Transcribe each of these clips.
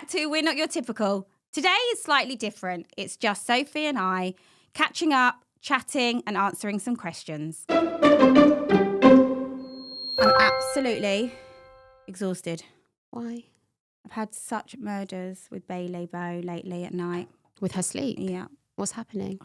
back to We're Not Your Typical. Today is slightly different. It's just Sophie and I catching up, chatting and answering some questions. I'm absolutely exhausted. Why? I've had such murders with Bailey Bow lately at night. With her sleep? Yeah. What's happening?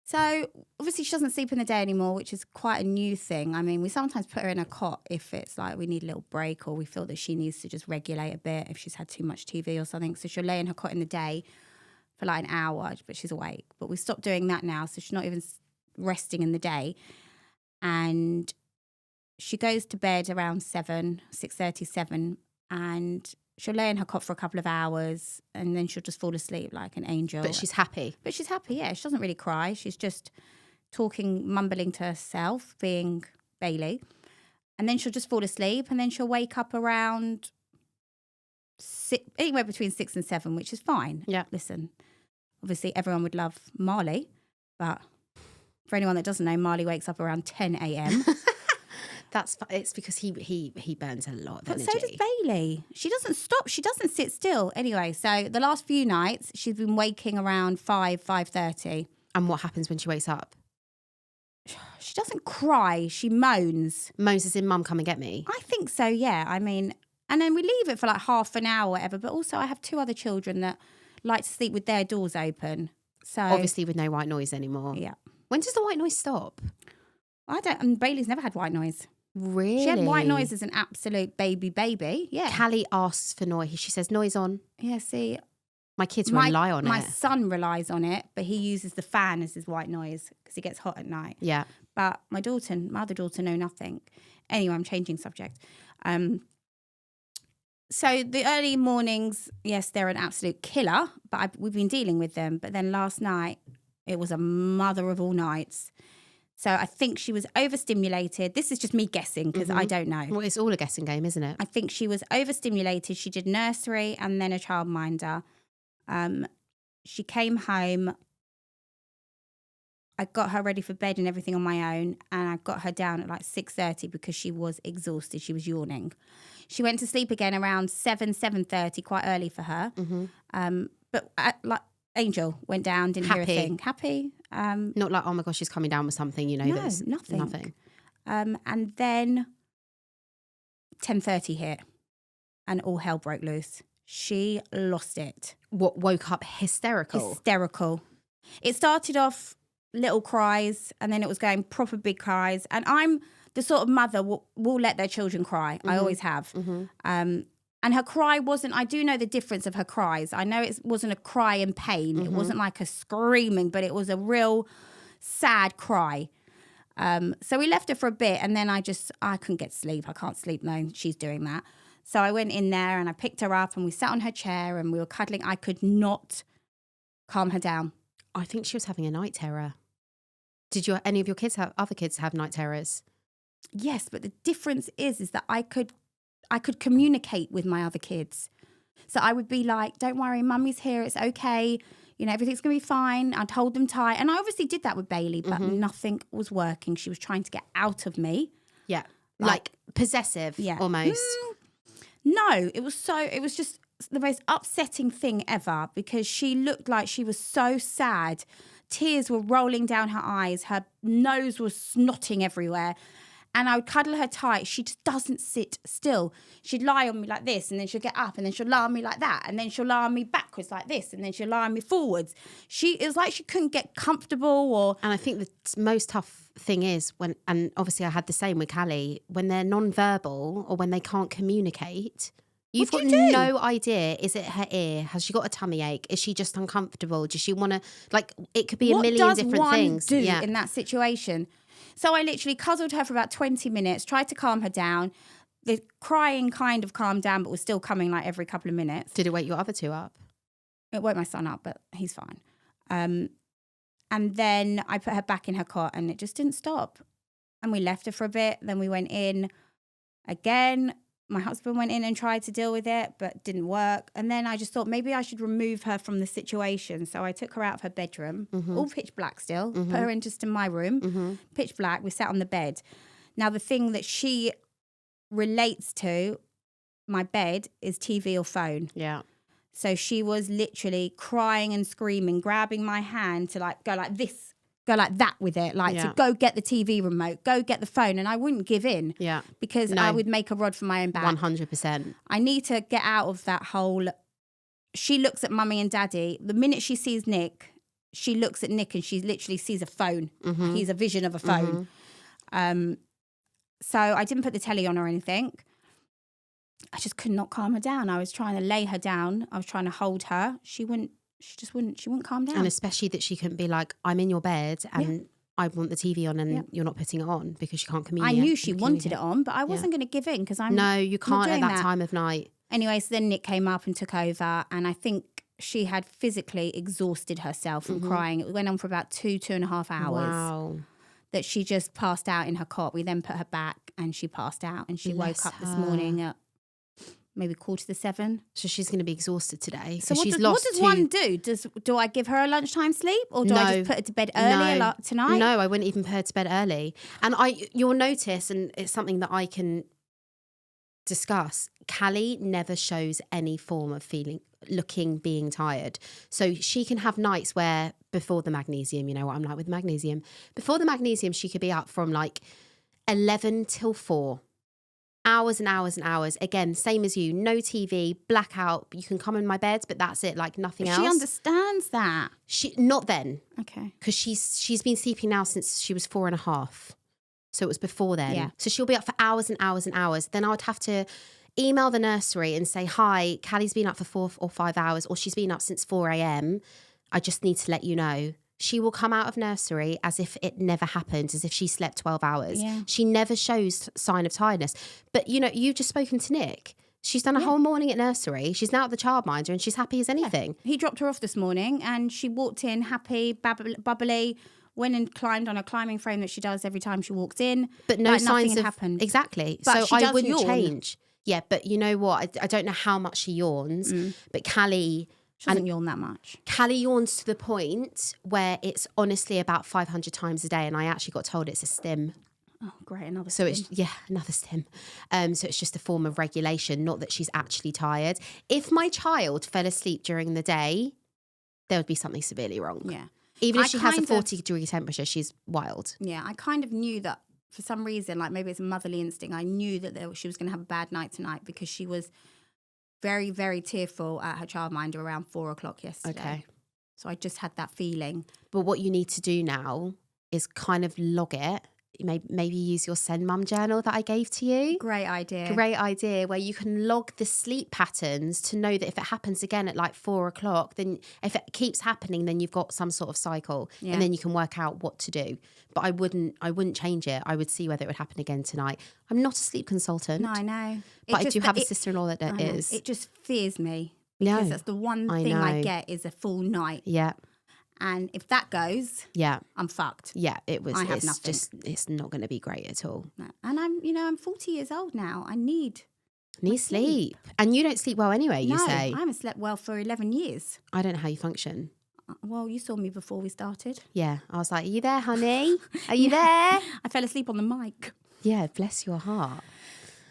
So, obviously she doesn't sleep in the day anymore, which is quite a new thing. I mean, we sometimes put her in a cot if it's like we need a little break or we feel that she needs to just regulate a bit if she's had too much TV or something. So she'll lay in her cot in the day for like an hour, but she's awake. But we stopped doing that now, so she's not even resting in the day. And she goes to bed around 6:30, 7, and she'll lay in her cot for a couple of hours and then she'll just fall asleep like an angel. But she's happy. But she's happy, yeah. She doesn't really cry. She's just talking, mumbling to herself, being Bailey. And then she'll just fall asleep and then she'll wake up around anywhere between 6 and 7, which is fine. Yeah. Listen, obviously everyone would love Marley, but for anyone that doesn't know, Marley wakes up around 10 a.m. It's because he burns a lot of But energy. so does Bailey. She doesn't stop. She doesn't sit still. Anyway, so the last few nights, she's been waking around 5:30. And what happens when she wakes up? She doesn't cry. She moans. Moans as in, Mum, come and get me. I think so, yeah. I mean, and then we leave it for like half an hour or whatever. But also I have 2 other children that like to sleep with their doors open. So Obviously with no white noise anymore. yeah. When does the white noise stop? And Bailey's never had white noise. Really? She had white noise as an absolute baby. Yeah. Callie asks for noise. She says, noise on. Yeah, see. My kids rely on My it. son relies on it, but he uses the fan as his white noise because he gets hot at night. Yeah. But my other daughter, know nothing. Anyway, I'm changing subject. So the early mornings, yes, they're an absolute killer, but we've been dealing with them. But then last night, it was a mother of all nights. So I think she was overstimulated. This is just me guessing because I don't know. Well, it's all a guessing game, isn't it? I think she was overstimulated. She did nursery and then a childminder. She came home. I got her ready for bed and everything on my own, and I got her down at like 6:30 because she was exhausted. She was yawning. She went to sleep again around 7:30, quite early for her. But like Angel went down, didn't hear a thing. Happy. Not like, oh my gosh, she's coming down with something, No, there's nothing. And then 10:30 hit, and all hell broke loose. She lost it. What, woke up hysterical? Hysterical. It started off little cries, and then it was going proper big cries. And I'm the sort of mother will let their children cry. I always have. And her cry wasn't, I do know the difference of her cries. I know it wasn't a cry in pain. It wasn't like a screaming, but it was a real sad cry. So we left her for a bit, and then I couldn't get sleep. I can't sleep knowing she's doing that. So I went in there and I picked her up and we sat on her chair and we were cuddling. I could not calm her down. I think she was having a night terror. Did any of your other kids have night terrors? Yes, but the difference is that I could communicate with my other kids. So I would be like, don't worry, Mummy's here, it's okay. Everything's going to be fine. I'd hold them tight. And I obviously did that with Bailey, but nothing was working. She was trying to get out of me. Yeah. Like possessive, almost. No, it was just the most upsetting thing ever because she looked like she was so sad. Tears were rolling down her eyes. Her nose was snotting everywhere. And I would cuddle her tight. She just doesn't sit still. She'd lie on me like this, and then she'll get up, and then she'll lie on me like that, and then she'll lie on me backwards like this, and then she'll lie on me forwards. It was like she couldn't get comfortable. And I think the most tough thing is and obviously I had the same with Callie, when they're non-verbal or when they can't communicate. You've got no idea. Is it her ear? Has she got a tummy ache? Is she just uncomfortable? Does she want to, it could be a million different things. What does one do in that situation? So I literally cuddled her for about 20 minutes, tried to calm her down. The crying kind of calmed down, but was still coming like every couple of minutes. Did it wake your other 2 up? It woke my son up, but he's fine. And then I put her back in her cot and it just didn't stop. And we left her for a bit. Then we went in again. My husband went in and tried to deal with it, but didn't work. And then I just thought maybe I should remove her from the situation. So I took her out of her bedroom, all pitch black still, put her in just in my room, pitch black. We sat on the bed. Now, the thing that she relates to my bed is TV or phone. Yeah. So she was literally crying and screaming, grabbing my hand to like go like this, go like that with it, like to go get the TV remote, go get the phone. And I wouldn't give in because I would make a rod for my own back. 100%. I need to get out of that whole, she looks at mummy and daddy. The minute she sees Nick, she looks at Nick and she literally sees a phone. Mm-hmm. He's a vision of a phone. So I didn't put the telly on or anything. I just could not calm her down. I was trying to lay her down. I was trying to hold her. She wouldn't calm down. And especially that she couldn't be like, I'm in your bed and I want the TV on and you're not putting it on because she can't communicate. I knew she wanted it on, but I wasn't going to give in because I'm No, you can't at that time of night. Anyway, so then Nick came up and took over, and I think she had physically exhausted herself from crying. It went on for about 2.5 hours. Wow. That she just passed out in her cot. We then put her back and she passed out, and she woke up this morning at maybe 6:45. So she's going to be exhausted today. So what does one do? Do I give her a lunchtime sleep, or do I just put her to bed early tonight? No, I wouldn't even put her to bed early. And you'll notice, and it's something that I can discuss, Callie never shows any form of being tired. So she can have nights where before the magnesium, you know what I'm like with magnesium, before the magnesium she could be up from like 11 till 4. Hours and hours and hours. Again, same as you, no TV, blackout. You can come in my bed, but that's it, like nothing else. She understands that. Not then. Okay. Because she's been sleeping now since she was 4.5. So it was before then. Yeah. So she'll be up for hours and hours and hours. Then I would have to email the nursery and say, hi, Callie's been up for 4 or 5 hours, or she's been up since 4 a.m. I just need to let you know. She will come out of nursery as if it never happened, as if she slept 12 hours. Yeah. She never shows sign of tiredness. But, you know, you've just spoken to Nick. She's done a whole morning at nursery. She's now at the childminder and she's happy as anything. Yeah. He dropped her off this morning and she walked in happy, bubbly, went and climbed on a climbing frame that she does every time she walks in. But no like signs nothing of... happened. Exactly. But so I wouldn't yawn. change. Yeah, but you know what? I don't know how much she yawns, but Callie... She doesn't yawn that much. Callie yawns to the point where it's honestly about 500 times a day, and I actually got told it's a stim. Oh, great, another So stim. it's, another stim. So it's just a form of regulation, not that she's actually tired. If my child fell asleep during the day, there would be something severely wrong. Yeah. Even if she has a 40-degree temperature, she's wild. Yeah, I kind of knew that for some reason, like maybe it's a motherly instinct, I knew that she was going to have a bad night tonight because she was very, very tearful at her childminder around 4 o'clock yesterday. Okay. So I just had that feeling. But what you need to do now is kind of log it. Maybe use your Send Mum journal that I gave to you. Great idea. Great idea, where you can log the sleep patterns to know that if it happens again at like 4 o'clock, then if it keeps happening, then you've got some sort of cycle, and then you can work out what to do. But I wouldn't change it. I would see whether it would happen again tonight. I'm not a sleep consultant. No, I know. But I do have a sister-in-law that is. It just fears me because that's the one thing I get is a full night. Yeah. And if that goes, I'm fucked. Yeah, I have nothing. It's not going to be great at all. No. And I'm 40 years old now. I need sleep. And you don't sleep well anyway, you say? I haven't slept well for 11 years. I don't know how you function. Well, you saw me before we started. Yeah, I was like, are you there, honey? Are you there? I fell asleep on the mic. Yeah, bless your heart.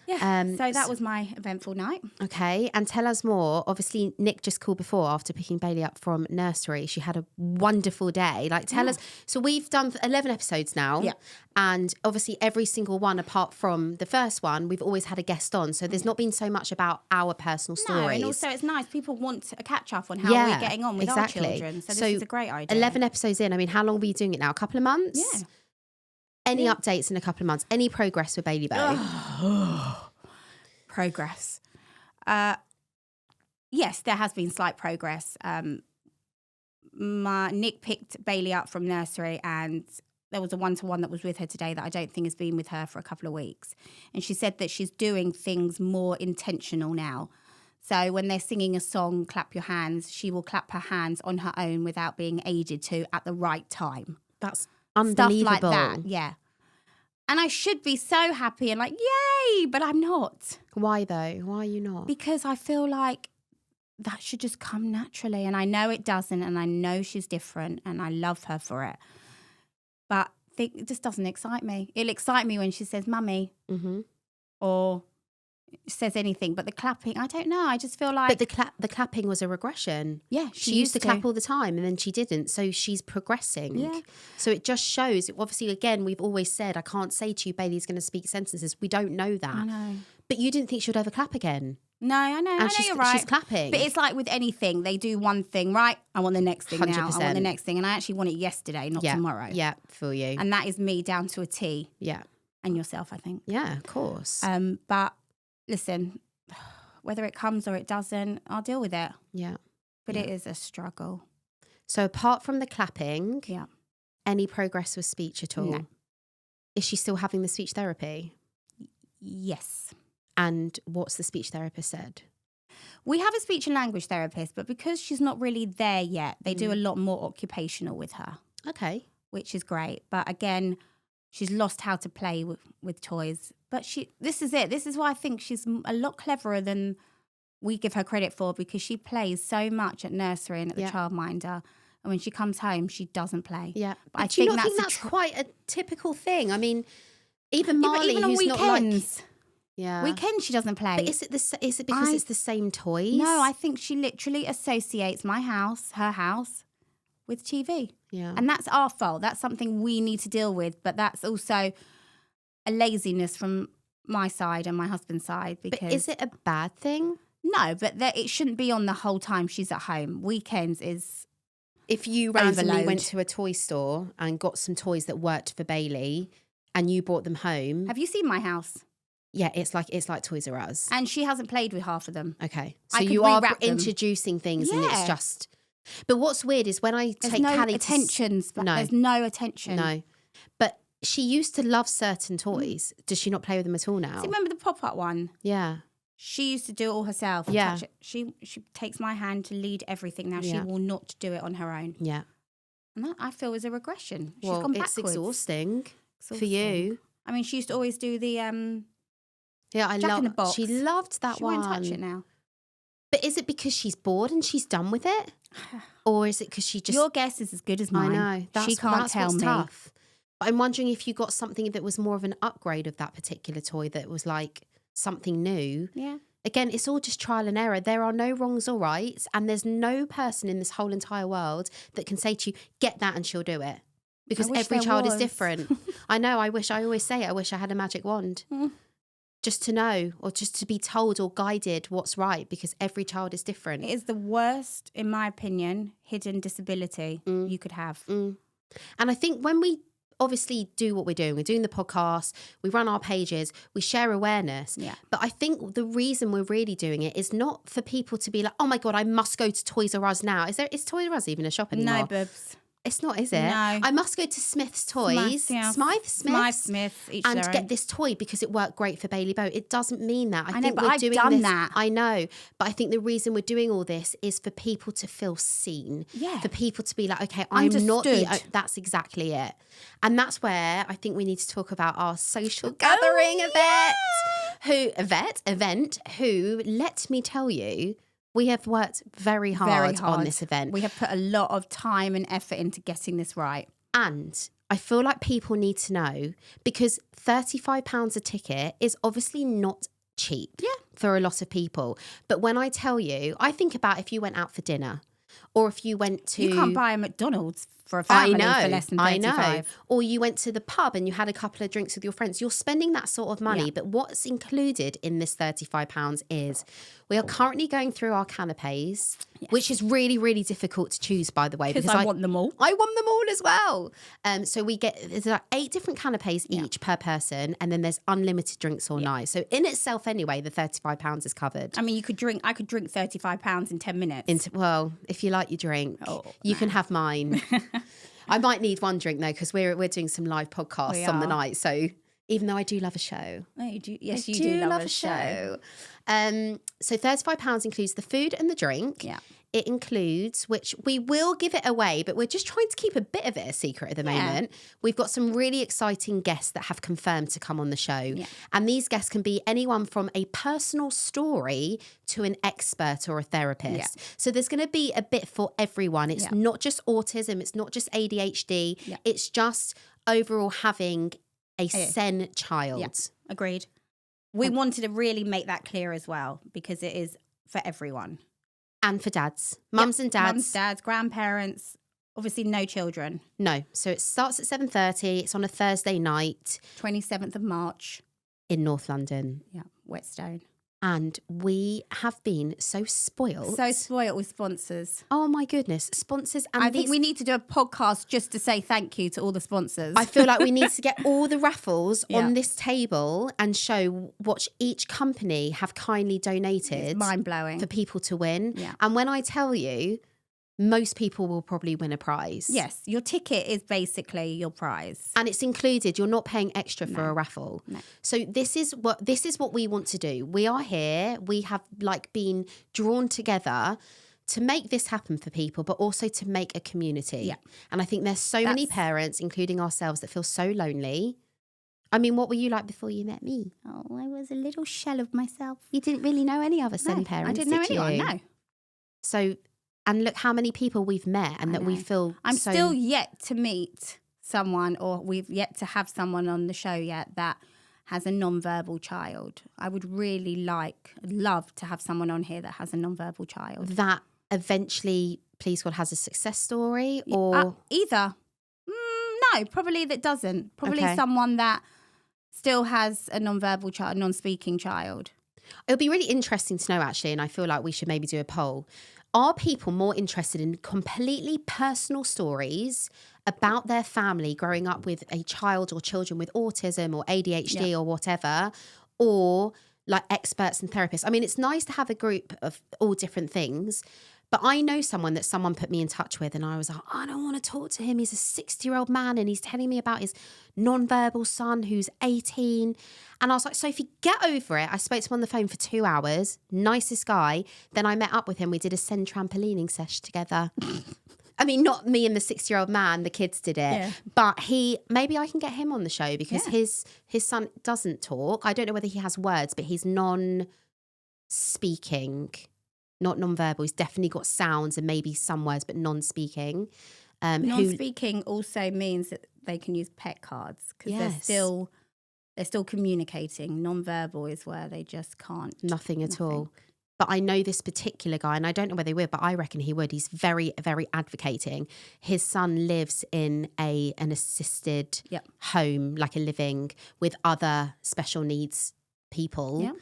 Yeah, so that was my eventful night. Okay, and tell us more. Obviously, Nick just called before after picking Bailey up from nursery. She had a wonderful day. Like, tell us. So we've done 11 episodes now. Yeah. And obviously every single one, apart from the first one, we've always had a guest on. So there's not been so much about our personal stories. No, and also it's nice. People want a catch up on how we're getting on with our children. So this is a great idea. 11 episodes in. I mean, how long were you doing it now? A couple of months? Yeah. Any updates in a couple of months? Any progress with Bailey Bo? Progress. Yes, there has been slight progress. Nick picked Bailey up from nursery and there was a one-to-one that was with her today that I don't think has been with her for a couple of weeks. And she said that she's doing things more intentional now. So when they're singing a song, Clap Your Hands, she will clap her hands on her own without being aided to at the right time. That's unbelievable. Stuff like that, yeah. And I should be so happy and like, yay, but I'm not. Why though? Why are you not? Because I feel like that should just come naturally. And I know it doesn't. And I know she's different and I love her for it. But it just doesn't excite me. It'll excite me when she says, Mummy. Mm-hmm. Or says anything. But the clapping, I don't know. I just feel like... But the clapping was a regression. Yeah, she used to clap all the time and then she didn't. So she's progressing. Yeah. So it just shows, obviously, again, we've always said, I can't say to you, Bailey's going to speak sentences. We don't know that. I know. But you didn't think she would ever clap again. No, I know. And you're right. She's clapping. But it's like with anything, they do one thing, right? I want the next thing 100%. now. I want the next thing. And I actually want it yesterday, not tomorrow. Yeah, for you. And that is me down to a T. Yeah. And yourself, I think. Yeah, of course. But listen, whether it comes or it doesn't, I'll deal with it. Yeah. But it is a struggle. So apart from the clapping, any progress with speech at all? No. Is she still having the speech therapy? Yes. And what's the speech therapist said? We have a speech and language therapist, but because she's not really there yet, they do a lot more occupational with her. Okay. Which is great. But again, she's lost how to play with toys. But this is it. This is why I think she's a lot cleverer than we give her credit for, because she plays so much at nursery and at the childminder. And when she comes home, she doesn't play. Yeah. But I do you think not think that's quite a typical thing? I mean, even Marley, even on who's weekends, not like... Yeah. Weekends she doesn't play. But is it because it's the same toys? No, I think she literally associates her house, with TV. Yeah. And that's our fault. That's something we need to deal with. But that's also a laziness from my side and my husband's side. Because But is it a bad thing? No, but it shouldn't be on the whole time she's at home. Weekends is if you randomly overload. went to a toy store and got some toys that worked for Bailey and you brought them home. Have you seen my house? Yeah, it's like Toys R Us. And she hasn't played with half of them. Okay. So I could you are rewrap them. introducing things and it's just... But what's weird is when I There's take no Callie attentions. No. There's no attention. No. But she used to love certain toys. Does she not play with them at all now? See, remember the pop-up one? Yeah. She used to do it all herself. Yeah. Touch it. She takes my hand to lead everything now. She Yeah. will not do it on her own. Yeah. And that, I feel, is a regression. She's Well, gone it's backwards. exhausting for you. I mean, she used to always do the Yeah, I Jack in the love. Box. She loved that she one. won't touch it now. But is it because she's bored and she's done with it, or is it because she just? Your guess is as good as mine. I know. She can't tell what's me. Tough. But I'm wondering if you got something that was more of an upgrade of that particular toy that was like something new. Yeah. Again, it's all just trial and error. There are no wrongs or rights, and there's no person in this whole entire world that can say to you, "Get that," and she'll do it. Because every child is different. I know. I always say it. I wish I had a magic wand. Just to know, or just to be told or guided what's right, because every child is different. It is the worst, in my opinion, hidden disability you could have. And I think when we obviously do what we're doing the podcast, we run our pages, we share awareness. Yeah. But I think the reason we're really doing it is not for people to be like, oh my God, I must go to Toys R Us now. Is Toys R Us even a shop anymore? No, boobs. It's not, is it? No. I must go to Smith's Toys, Smith, each and their get own. this toy because it worked great for Bailey Bow. It doesn't mean that. I know, but I've done that. I know, but I think the reason we're doing all this is for people to feel seen. Yeah. For people to be like, okay, I'm not the... Understood. That's exactly it. And that's where I think we need to talk about our social gathering event, who, let me tell you, we have worked very hard on this event. We have put a lot of time and effort into getting this right. And I feel like people need to know, because £35 a ticket is obviously not cheap for a lot of people. But when I tell you, I think about if you went out for dinner, or if you went to... You can't buy a McDonald's for a family for less than 35. I know. Or you went to the pub and you had a couple of drinks with your friends. You're spending that sort of money. Yeah. But what's included in this £35 is we are currently going through our canapés, which is really, really difficult to choose, by the way. Because I want them all. I want them all as well. So there's like 8 different canapés each per person, and then there's unlimited drinks all night. So in itself anyway, the £35 is covered. I mean, I could drink £35 in 10 minutes. Well, if you like your drink, you can have mine. I might need one drink though, because we're doing some live podcasts on the night. So even though I do love a show. Oh, you do. Yes, you do love a show. So £35 includes the food and the drink. Yeah. It includes, which we will give it away, but we're just trying to keep a bit of it a secret at the moment. We've got some really exciting guests that have confirmed to come on the show. Yeah. And these guests can be anyone from a personal story to an expert or a therapist. Yeah. So there's going to be a bit for everyone. It's not just autism. It's not just ADHD. Yeah. It's just overall having a SEN child. Yeah. Agreed. We wanted to really make that clear as well, because it is for everyone. And for dads. Mums and dads. Mums, dads, grandparents, obviously no children. No. So it starts at 7:30. It's on a Thursday night. 27th of March. In North London. Yeah, Whetstone. And we have been so spoiled. So spoiled with sponsors. Oh my goodness. Sponsors. And I think we need to do a podcast just to say thank you to all the sponsors. I feel like we need to get all the raffles on this table and show what each company have kindly donated. It's mind-blowing. For people to win. Yeah. And when I tell you, most people will probably win a prize. Yes, your ticket is basically your prize. And it's included. You're not paying extra for a raffle. No. So this is what we want to do. We are here. We have been drawn together to make this happen for people, but also to make a community. Yeah. And I think there's so many parents, including ourselves, that feel so lonely. I mean, what were you like before you met me? Oh, I was a little shell of myself. You didn't really know any other son parents, I didn't know anyone, you? no. So, and look how many people we've met and that we feel I'm still yet to meet someone, or we've yet to have someone on the show yet that has a non-verbal child. I would really love to have someone on here that has a non-verbal child. That eventually, please God, has a success story, or either. No, probably that doesn't. Probably someone that still has a non-verbal child, non-speaking child. It would be really interesting to know, actually, and I feel like we should maybe do a poll. Are people more interested in completely personal stories about their family growing up with a child or children with autism or ADHD or whatever, or like experts and therapists? I mean, it's nice to have a group of all different things, but I know someone that someone put me in touch with, and I was like, I don't want to talk to him. He's a 60-year-old man and he's telling me about his non-verbal son who's 18. And I was like, Sophie, get over it. I spoke to him on the phone for 2 hours. Nicest guy. Then I met up with him. We did a send trampolining sesh together. I mean, not me and the 60-year-old man. The kids did it. Yeah. But maybe I can get him on the show, because his son doesn't talk. I don't know whether he has words, but he's non-speaking. Not non-verbal. He's definitely got sounds and maybe some words, but non-speaking. Non-speaking also means that they can use pet cards, because they're still communicating. Non-verbal is where they just can't. Nothing at all. But I know this particular guy, and I don't know whether he would, but I reckon he would. He's very, very advocating. His son lives in an assisted home, like a living with other special needs people. Yeah.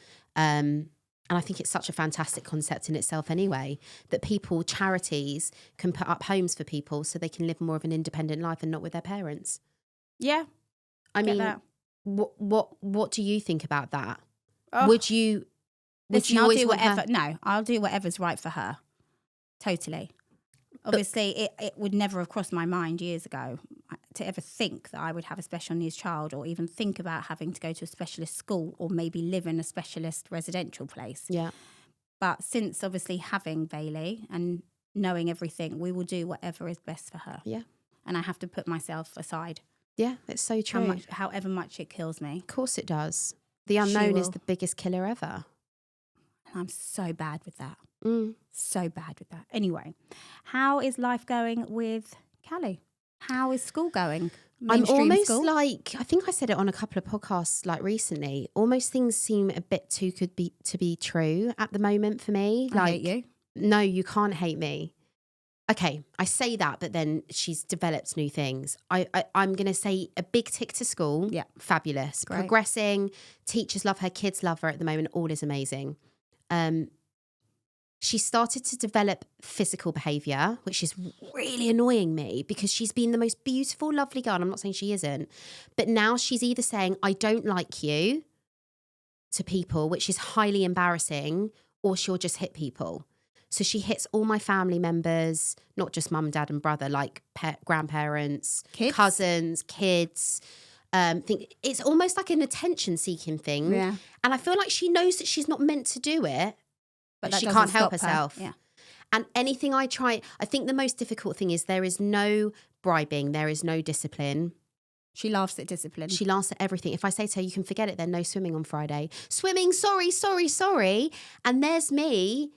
And I think it's such a fantastic concept in itself anyway, that charities can put up homes for people so they can live more of an independent life and not with their parents. Yeah. I mean, what do you think about that? Oh. Would you I'll do whatever. No, I'll do whatever's right for her. Totally. Obviously, it would never have crossed my mind years ago to ever think that I would have a special needs child, or even think about having to go to a specialist school, or maybe live in a specialist residential place. Yeah. But since obviously having Bailey and knowing everything, we will do whatever is best for her. Yeah. And I have to put myself aside. Yeah, it's so true. However much it kills me. Of course it does. The unknown is the biggest killer ever. And I'm so bad with that. So bad with that. Anyway, how is life going with Callie? How is school going? Mainstream I'm almost school? I think I said it on a couple of podcasts recently, almost things seem a bit too good to be true at the moment for me. I hate you. No, you can't hate me. Okay, I say that, but then she's developed new things. I'm going to say a big tick to school. Yeah. Fabulous. Great. Progressing. Teachers love her. Kids love her at the moment. All is amazing. She started to develop physical behaviour, which is really annoying me, because she's been the most beautiful, lovely girl. And I'm not saying she isn't. But now she's either saying, I don't like you to people, which is highly embarrassing, or she'll just hit people. So she hits all my family members, not just mum, dad and brother, like grandparents, cousins, kids. It's almost like an attention-seeking thing. Yeah. And I feel like she knows that she's not meant to do it, but she can't help herself. Yeah. And anything I try, I think the most difficult thing is there is no bribing, there is no discipline. She laughs at discipline. She laughs at everything. If I say to her, you can forget it, then no swimming on Friday. Swimming, sorry. And there's me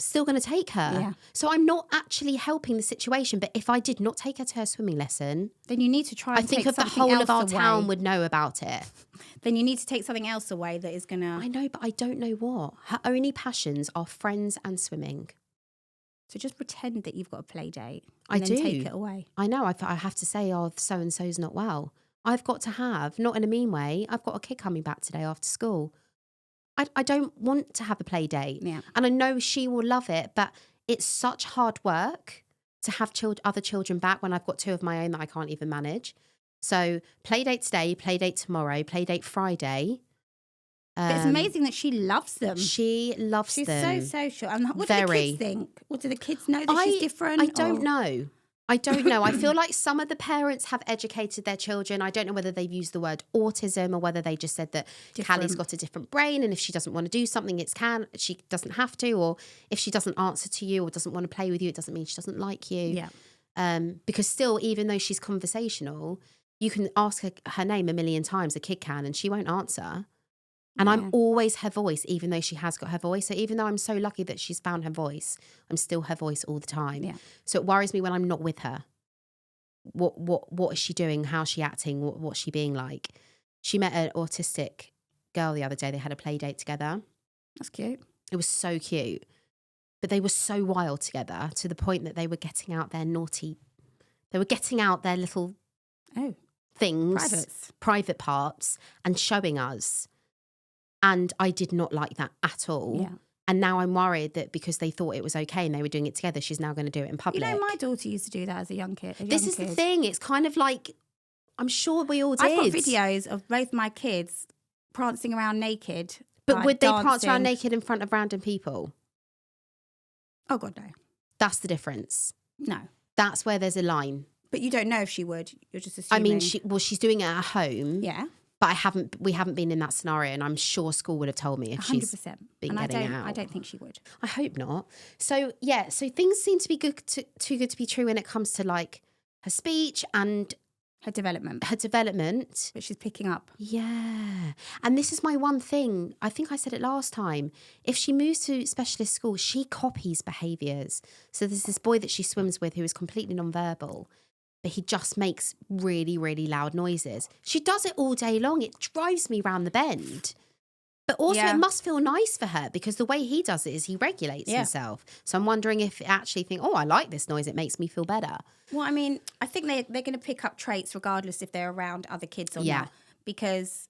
still going to take her. Yeah. So I'm not actually helping the situation. But if I did not take her to her swimming lesson, then you need to try and I think take of the something whole else of our away. town would know about it. Then you need to take something else away that is going to... I know, but I don't know what. Her only passions are friends and swimming. So just pretend that you've got a play date I and then do. take it away. I know. I have to say, oh, so-and-so's not well. I've got to have, not in a mean way, I've got a kid coming back today after school. I don't want to have a play date. Yeah. And I know she will love it, but it's such hard work to have other children back when I've got 2 of my own that I can't even manage. So play date today, play date tomorrow, play date Friday. But it's amazing that she loves them. She loves them. She's so social. And what do the kids think? Or do the kids know that she's different? I don't know. I don't know. I feel like some of the parents have educated their children. I don't know whether they've used the word autism or whether they just said that Callie's got a different brain and if she doesn't want to do something, she doesn't have to. Or if she doesn't answer to you or doesn't want to play with you, it doesn't mean she doesn't like you. Yeah. Because still, even though she's conversational, you can ask her name a million times, a kid can, and she won't answer. And I'm always her voice, even though she has got her voice. So even though I'm so lucky that she's found her voice, I'm still her voice all the time. Yeah. So it worries me when I'm not with her. What is she doing? How's she acting? What's she being like? She met an autistic girl the other day. They had a play date together. That's cute. It was so cute. But they were so wild together to the point that they were getting out their little things, private parts, and showing us. And I did not like that at all. Yeah. And now I'm worried that because they thought it was okay and they were doing it together, she's now going to do it in public. You know, my daughter used to do that as a young kid. This is the thing. It's kind of like, I'm sure we all did. I've got videos of both my kids prancing around naked. But like would they dancing. prance around naked in front of random people? Oh, God, no. That's the difference. No. That's where there's a line. But you don't know if she would. You're just assuming. I mean, she's doing it at home. Yeah. But we haven't been in that scenario, and I'm sure school would have told me if 100%. she's been getting out. I don't think she would. I hope not. So yeah, so things seem to be too good to be true when it comes to like her speech and her development. But she's picking up. Yeah. And this is my one thing. I think I said it last time. If she moves to specialist school, she copies behaviours. So there's this boy that she swims with who is completely nonverbal. But he just makes really, really loud noises. She does it all day long. It drives me round the bend. But also it must feel nice for her because the way he does it is he regulates himself. So I'm wondering if it actually think, oh, I like this noise. It makes me feel better. Well, I mean, I think they're going to pick up traits regardless if they're around other kids or not. Because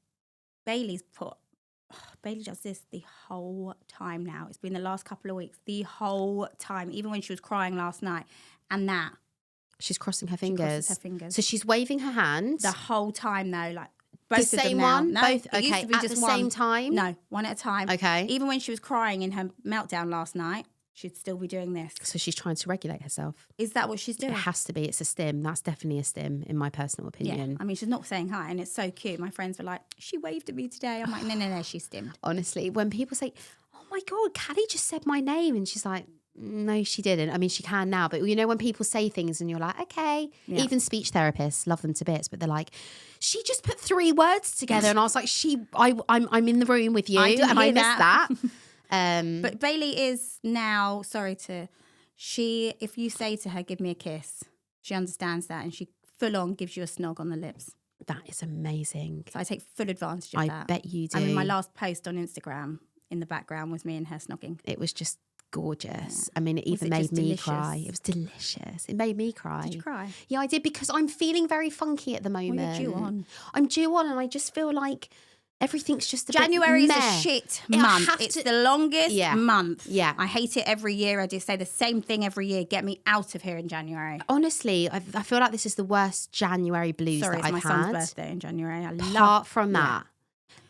Bailey does this the whole time now. It's been the last couple of weeks, the whole time, even when she was crying last night. And that. She's crossing her fingers. She crosses her fingers. So she's waving her hands. The whole time, though, like both the of same them now. one? No, both? it used Okay, to be at just the one. same time? No, one at a time. Okay. Even when she was crying in her meltdown last night, she'd still be doing this. So she's trying to regulate herself. Is that what she's doing? It has to be. It's a stim. That's definitely a stim, in my personal opinion. Yeah. I mean, she's not saying hi, and it's so cute. My friends were like, she waved at me today. I'm like, no, she's stimmed. Honestly, when people say, oh my God, Callie just said my name, and she's like, no, she didn't. I mean, she can now, but you know when people say things and you're like, okay, even speech therapists love them to bits, but they're like, she just put 3 words together, and I was like, I'm in the room with you, and I missed that. But Bailey is now if you say to her, give me a kiss, she understands that, and she full on gives you a snog on the lips. That is amazing. So I take full advantage of that. I bet you do. I mean, my last post on Instagram in the background was me and her snogging. It was just gorgeous. I mean, it even made me cry. It was delicious. It made me cry. Did you cry? Yeah, I did, because I'm feeling very funky at the moment. Well, you're due on. I'm due on, and I just feel like everything's just a January bit is a shit month. It's the longest month. Yeah. I hate it every year. I just say the same thing every year. Get me out of here in January. Honestly, I feel like this is the worst January blues that I've had. Sorry, it's my son's birthday in January. Apart from that.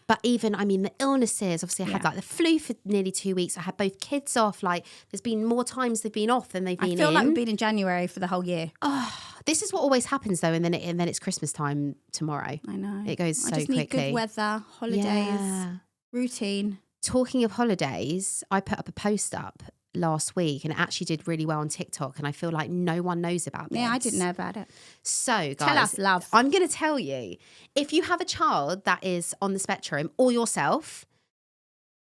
But even, I mean, the illnesses, obviously I had like the flu for nearly 2 weeks. I had both kids off. Like, there's been more times they've been off than they've been in. I feel like we've been in January for the whole year. Oh, this is what always happens though. And then it's Christmas time tomorrow. I know. It goes so quickly. I just need good weather, holidays, routine. Talking of holidays, I put up a post up last week and it actually did really well on TikTok, and I feel like no one knows about this. Yeah, I didn't know about it. So guys, tell us, love. I'm going to tell you, if you have a child that is on the spectrum or yourself,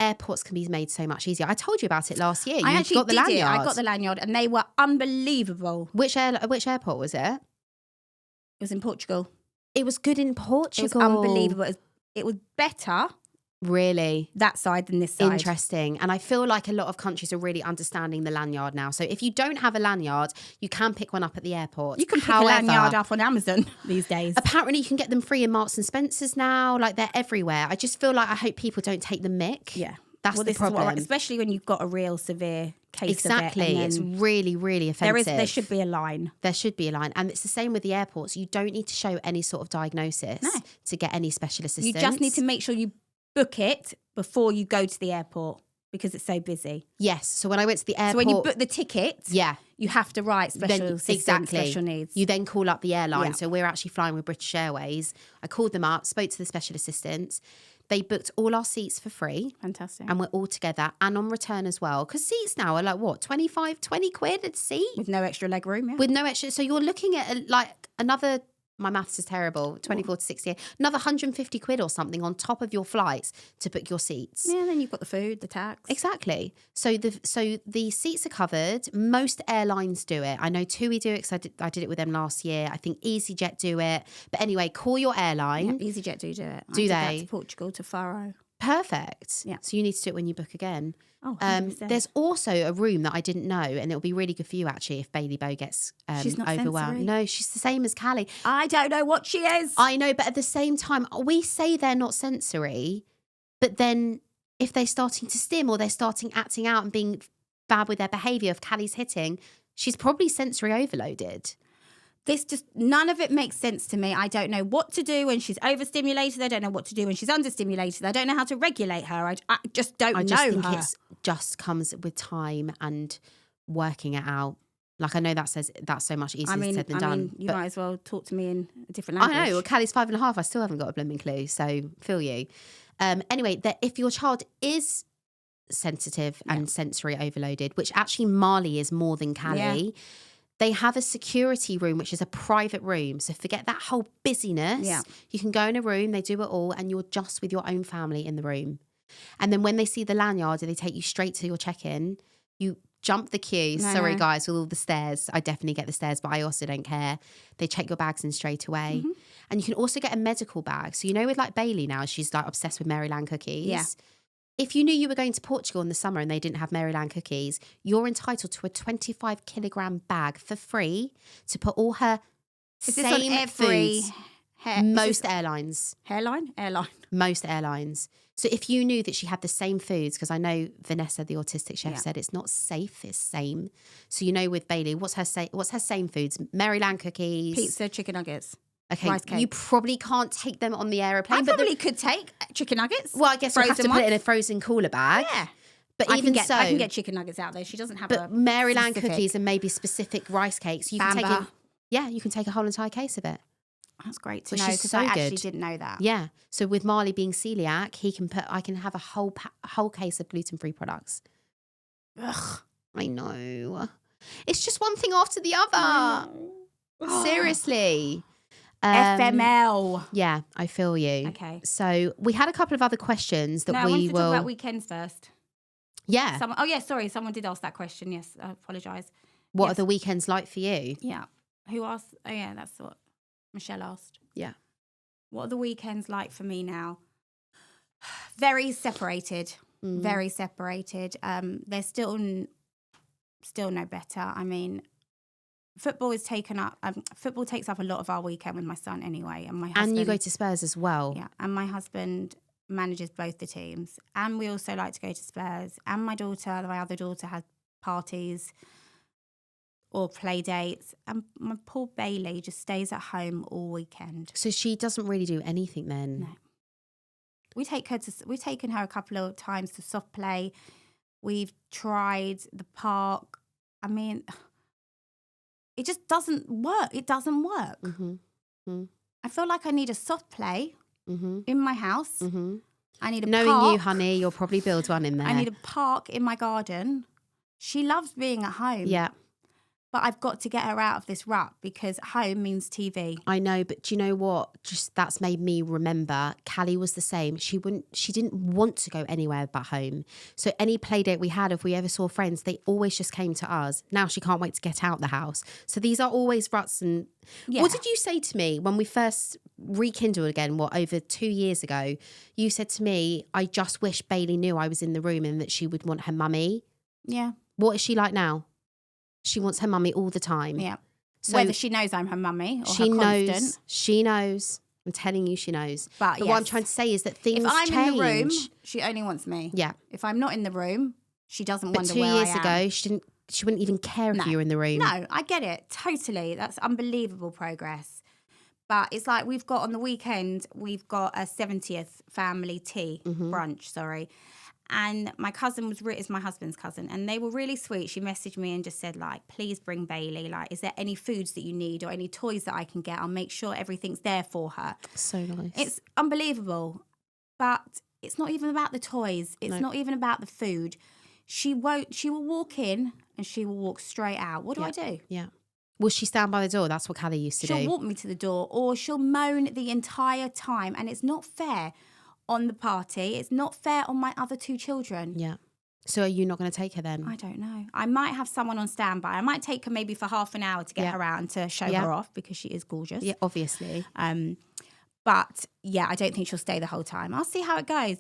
airports can be made so much easier. I told you about it last year. I You actually got the did lanyard. it. I got the lanyard and they were unbelievable. Which airport was it? It was in Portugal. It was good in Portugal. It was unbelievable. It was better Really? that side than this side. Interesting. And I feel like a lot of countries are really understanding the lanyard now. So if you don't have a lanyard, you can pick one up at the airport. You can pick a lanyard up on Amazon these days. Apparently you can get them free in Marks and Spencer's now. Like, they're everywhere. I just feel like I hope people don't take the mick. Yeah. That's the problem. Especially when you've got a real severe case Exactly. of it. It's really, really offensive. There should be a line. There should be a line. And it's the same with the airports. You don't need to show any sort of diagnosis to get any special assistance. You just need to make sure you book it before you go to the airport because it's so busy. Yes. So when I went to the airport... So when you book the ticket, you have to write special needs. You then call up the airline. Yeah. So we're actually flying with British Airways. I called them up, spoke to the special assistants. They booked all our seats for free. Fantastic. And we're all together and on return as well. Because seats now are like, what, 25, 20 quid a seat? With no extra leg room, yeah. With no extra. So you're looking at like another... My maths is terrible. 24 to 68. Another 150 quid or something on top of your flights to book your seats. Yeah, then you've got the food, the tax. Exactly. So the seats are covered. Most airlines do it. I know TUI do it because I did it with them last year. I think EasyJet do it. But anyway, call your airline. Yeah, EasyJet do it. Do I did they? That to Portugal, to Faro. Perfect. Yeah. So you need to do it when you book again. Oh, 100%. There's also a room that I didn't know, and it'll be really good for you actually if Bailey Bow gets she's not overwhelmed. sensory. No, she's the same as Callie. I don't know what she is. I know, but at the same time, we say they're not sensory, but then if they're starting to stim or they're starting acting out and being bad with their behaviour, if Callie's hitting, she's probably sensory overloaded. None of it makes sense to me. I don't know what to do when she's overstimulated. I don't know what to do when she's understimulated. I don't know how to regulate her. I just don't know her. I just think it just comes with time and working it out. Like, I know that's so much easier said than done. You might as well talk to me in a different language. I know. Well, Callie's 5.5. I still haven't got a blooming clue. So feel you. Anyway, if your child is sensitive and sensory overloaded, which actually Marley is more than Callie, they have a security room, which is a private room. So forget that whole busyness. Yeah. You can go in a room, they do it all, and you're just with your own family in the room. And then when they see the lanyard and they take you straight to your check-in, you jump the queue. Sorry, guys, with all the stairs. I definitely get the stairs, but I also don't care. They check your bags in straight away. Mm-hmm. And you can also get a medical bag. So, with like Bailey now, she's like obsessed with Maryland cookies. Yeah. If you knew you were going to Portugal in the summer and they didn't have Maryland cookies, you're entitled to a 25 kilogram bag for free to put all her same foods. Most airlines. Airline? Most airlines. So if you knew that she had the same foods, because I know Vanessa, the autistic chef, said it's not safe, it's same. So with Bailey, what's her same foods? Maryland cookies. Pizza, chicken nuggets. Okay, you probably can't take them on the aeroplane. I probably could take chicken nuggets. Well, I guess you have to put it in a frozen cooler bag. Yeah. But I can get chicken nuggets out there. She doesn't have But Maryland cookies and maybe specific rice cakes. You can take it. Yeah, you can take a whole entire case of it. That's great to know because I actually didn't know that. Yeah. So with Marley being celiac, I can have a whole case of gluten-free products. Ugh, I know. It's just one thing after the other. Seriously. FML. Yeah, I feel you. Okay. So we had a couple of other questions that I wanted to talk about weekends first. Yeah. Someone did ask that question. Yes, I apologise. What are the weekends like for you? Yeah. Who asked? Oh, yeah, that's what Michelle asked. Yeah. What are the weekends like for me now? Very separated. Very separated. They're still no better. I mean, football takes up a lot of our weekend with my son anyway, and my husband. And you go to Spurs as well. Yeah, and my husband manages both the teams, and we also like to go to Spurs. And my other daughter, has parties or play dates, and my poor Bailey just stays at home all weekend. So she doesn't really do anything then. No. We've taken her a couple of times to soft play. We've tried the park. I mean, it just doesn't work. It doesn't work. Mm-hmm. I feel like I need a soft play in my house. Mm-hmm. I need a park. Knowing you, honey, you'll probably build one in there. I need a park in my garden. She loves being at home. Yeah. But I've got to get her out of this rut because home means TV. I know, but do you know what? Just that's made me remember. Callie was the same. She didn't want to go anywhere but home. So any play date we had, if we ever saw friends, they always just came to us. Now she can't wait to get out the house. So these are always ruts. And what did you say to me when we first rekindled again? Over 2 years ago? You said to me, "I just wish Bailey knew I was in the room and that she would want her mummy." Yeah. What is she like now? She wants her mummy all the time. Yeah. So whether she knows I'm her mummy or she her knows. constant. She knows. I'm telling you, she knows. But yes, what I'm trying to say is that things if I'm change. in the room, she only wants me. Yeah. If I'm not in the room, she doesn't wonder where I am. 2 years ago, she wouldn't even care if you were in the room. No, I get it. Totally. That's unbelievable progress. But it's like we've got on the weekend, we've got a 70th family tea, brunch, sorry. And my cousin is my husband's cousin, and they were really sweet. She messaged me and just said, like, please bring Bailey. Like, is there any foods that you need or any toys that I can get? I'll make sure everything's there for her. So nice. It's unbelievable. But it's not even about the toys. It's not even about the food. She will walk in and she will walk straight out. What do I do? Yeah. Will she stand by the door? That's what Callie used to do. She'll walk me to the door, or she'll moan the entire time. And it's not fair on the party. It's not fair on my other 2 children. Yeah. So are you not going to take her then? I don't know. I might have someone on standby. I might take her maybe for half an hour to get her out and to show her off because she is gorgeous. Yeah, obviously. But yeah, I don't think she'll stay the whole time. I'll see how it goes.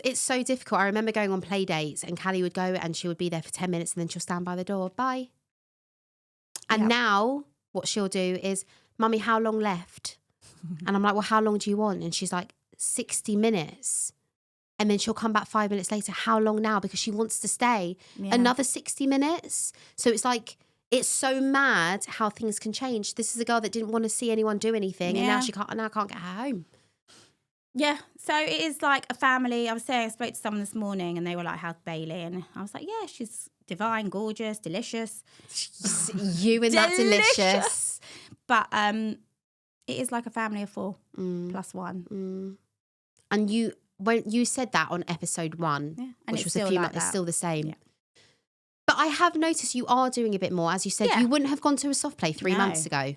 It's so difficult. I remember going on play dates and Callie would go and she would be there for 10 minutes and then she'll stand by the door. Bye. And now what she'll do is, "Mummy, how long left?" And I'm like, "Well, how long do you want?" And she's like, 60 minutes. And then she'll come back 5 minutes later. "How long now?" Because she wants to stay another 60 minutes. So it's like, it's so mad how things can change. This is a girl that didn't want to see anyone do anything. And now I can't get her home. Yeah. So it is like a family. I spoke to someone this morning and they were like, "How's Bailey?" And I was like, "Yeah, she's divine, gorgeous, delicious." You and that delicious. But it is like a family of 4 plus 1. And when you said that on episode 1, and which was a few months, it's still the same. Yeah. But I have noticed you are doing a bit more. As you said, you wouldn't have gone to a soft play 3 months ago.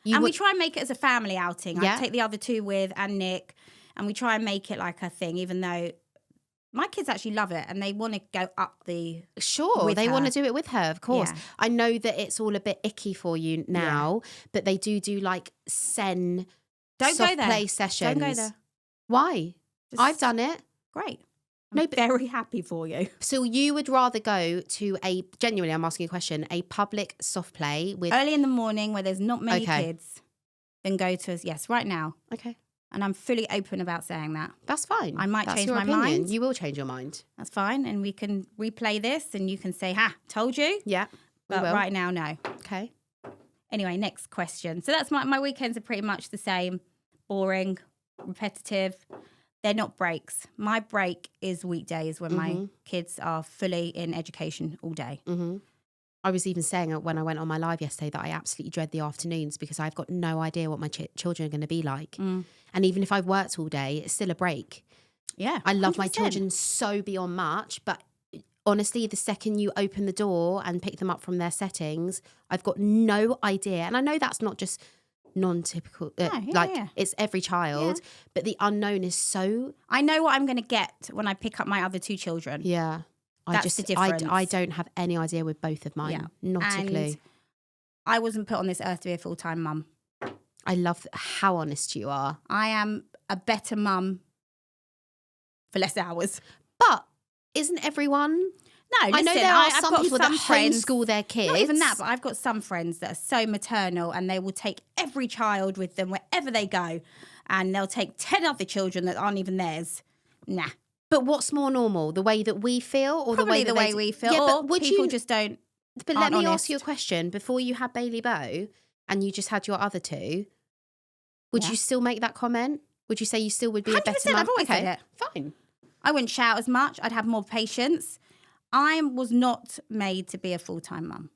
We try and make it as a family outing. I take the other 2 with and Nick, and we try and make it like a thing, even though my kids actually love it and they want to go up the... Sure, they want to do it with her, of course. Yeah. I know that it's all a bit icky for you now, but they do like soft play sessions. Don't go there. Why? I've done it. Great. I'm very happy for you. So you would rather go to genuinely, I'm asking a question, a public soft play with... Early in the morning where there's not many kids, than go to right now. Okay. And I'm fully open about saying that. That's fine. I might change my mind. You will change your mind. That's fine. And we can replay this and you can say, told you. Yeah. But right now, no. Okay. Anyway, next question. So that's my weekends are pretty much the same. Boring, repetitive. They're not breaks. My break is weekdays when my kids are fully in education all day. I was even saying when I went on my live yesterday that I absolutely dread the afternoons because I've got no idea what my children are going to be like. And even if I've worked all day, it's still a break. Yeah, I love 100%. my children so beyond much, but honestly, the second you open the door and pick them up from their settings, I've got no idea. And I know that's not just non-typical, it's every child, but the unknown is so... I know what I'm going to get when I pick up my other 2 children. Yeah. That's the difference. I don't have any idea with both of mine. Yeah. Not a clue. I wasn't put on this earth to be a full-time mum. I love how honest you are. I am a better mum for less hours. But isn't everyone... No, listen, I know there are some people that homeschool their kids. Not even that, but I've got some friends that are so maternal and they will take every child with them wherever they go. And they'll take 10 other children that aren't even theirs. Nah. But what's more normal, the way that we feel or Probably the way we feel? Yeah, or but people just don't. But let me ask you a question. Before you had Bailey Bow and you just had your other 2, would you still make that comment? Would you say you still would be a better mum? I've always said it. Fine. I wouldn't shout as much. I'd have more patience. I was not made to be a full-time mum.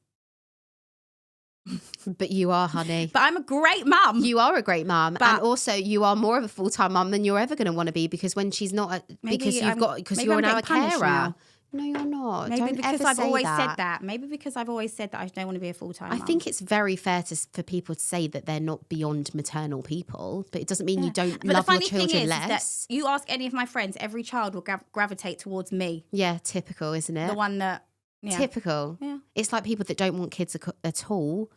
But you are, honey. But I'm a great mum. You are a great mum, and also you are more of a full-time mum than you're ever going to want to be because when she's not, because you're an hour carer. No, you're not. Maybe Don't because ever I've say always that. said that. Maybe because I've always said that I don't want to be a full-time I mum. think it's very fair for people to say that they're not beyond maternal people, but it doesn't mean you don't But love the your funny thing children is less. that you ask any of my friends, every child will gravitate towards me. Yeah, typical, isn't it? The one that... Yeah. Typical. Yeah. It's like people that don't want kids at all,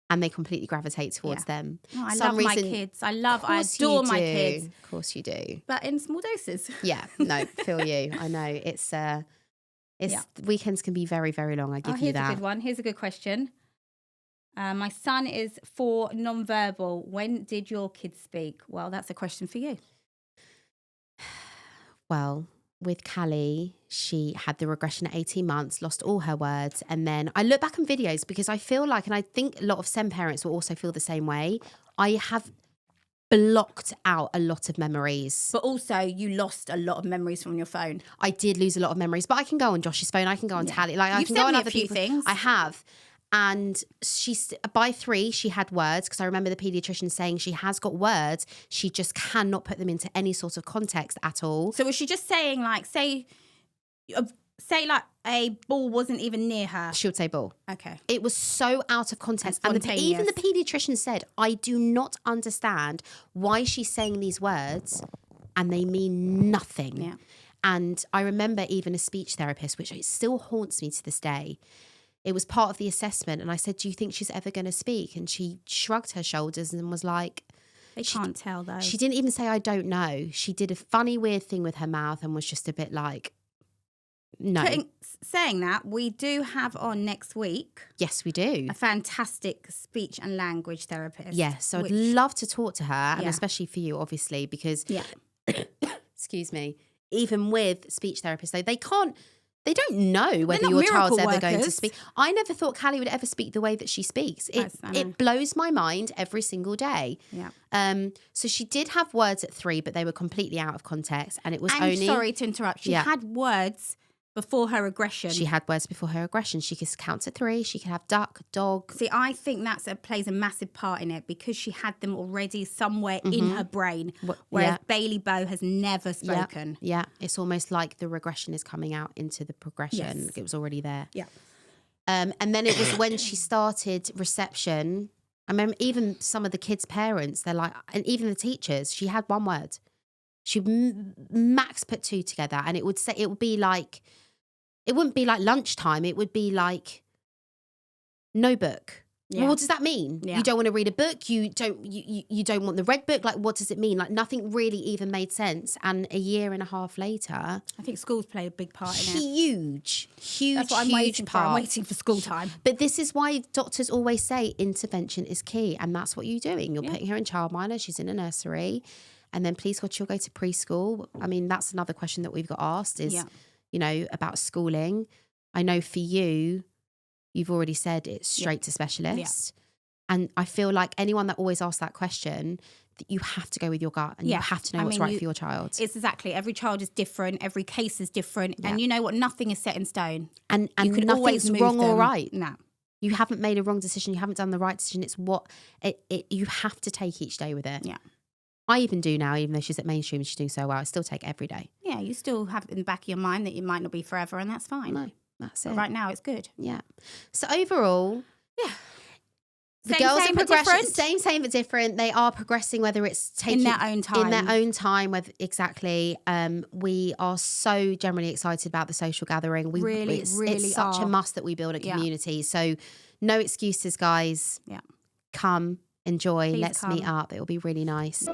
and they completely gravitate towards them. Oh, I love my kids. I adore my kids. Of course you do. But in small doses. Yeah, no, feel you. I know. It's weekends can be very, very long. I give you that. Here's a good one. Here's a good question. My son is 4 non-verbal. When did your kids speak? Well, that's a question for you. Well, with Callie, she had the regression at 18 months, lost all her words. And then I look back on videos because I feel like, and I think a lot of SEN parents will also feel the same way, I have blocked out a lot of memories. But also you lost a lot of memories from your phone. I did lose a lot of memories, but I can go on Josh's phone. I can go on Tally. Like I You've can sent go on me other a few people's. things. I have. And she's by 3, she had words because I remember the paediatrician saying she has got words. She just cannot put them into any sort of context at all. So was she just saying like, say like a ball wasn't even near her? She would say ball. Okay. It was so out of context. And Spontaneous. even the paediatrician said, I do not understand why she's saying these words and they mean nothing. Yeah. And I remember even a speech therapist, which it still haunts me to this day. It was part of the assessment. And I said, do you think she's ever going to speak? And she shrugged her shoulders and was like... They can't tell though. She didn't even say, I don't know. She did a funny, weird thing with her mouth and was just a bit like, no. Saying that, we do have on next week... Yes, we do. A fantastic speech and language therapist. Yes, so I'd love to talk to her, and especially for you, obviously, because... Yeah. Excuse me. Even with speech therapists, though, they don't know whether your child's ever going to speak. I never thought Callie would ever speak the way that she speaks. It blows my mind every single day. Yeah. So she did have words at 3, but they were completely out of context. And it was only... sorry to interrupt. She had words before her aggression. She had words before her aggression. She could count to 3. She could have duck, dog. See, I think plays a massive part in it because she had them already somewhere in her brain, whereas Bailey Bow has never spoken. Yeah, it's almost like the regression is coming out into the progression. Yes. It was already there. Yeah. And then it was when she started reception. I remember even some of the kids' parents, they're like, and even the teachers, she had 1 word. She max put 2 together, and it would be like... It wouldn't be like lunchtime. It would be like no book. Yeah. Well, what does that mean? Yeah. You don't want to read a book. You don't want the red book. Like, what does it mean? Like, nothing really even made sense. And a year and a half later, I think schools play a big part in it. Huge. That's what I'm waiting for. I'm waiting for school time. But this is why doctors always say intervention is key, and that's what you're doing. You're putting her in childminder. She's in a nursery, and then please God, she'll go to preschool. I mean, that's another question that we've got asked is. Yeah. You know, about schooling. I know for you've already said it's straight to specialist. Yeah. And I feel like anyone that always asks that question, that you have to go with your gut and you have to know what's right for your child. It's exactly. Every child is different. Every case is different. Yeah. And you know what? Nothing is set in stone. And nothing's wrong or right. No. You haven't made a wrong decision. You haven't done the right decision. It's what you have to take each day with it. Yeah. I even do now, even though she's at mainstream and she's doing so well, I still take every day. Yeah, you still have it in the back of your mind that it might not be forever, and that's fine. No, that's it. But right now, it's good. Yeah. So overall, the same, girls same, are progressing. Same, but different. They are progressing, whether it's taking in their own time. In their own time. Exactly. We are so generally excited about the social gathering. It's such a must that we build a community. So no excuses, guys. Yeah. Come. Enjoy. Please Let's come. meet up. It will be really nice.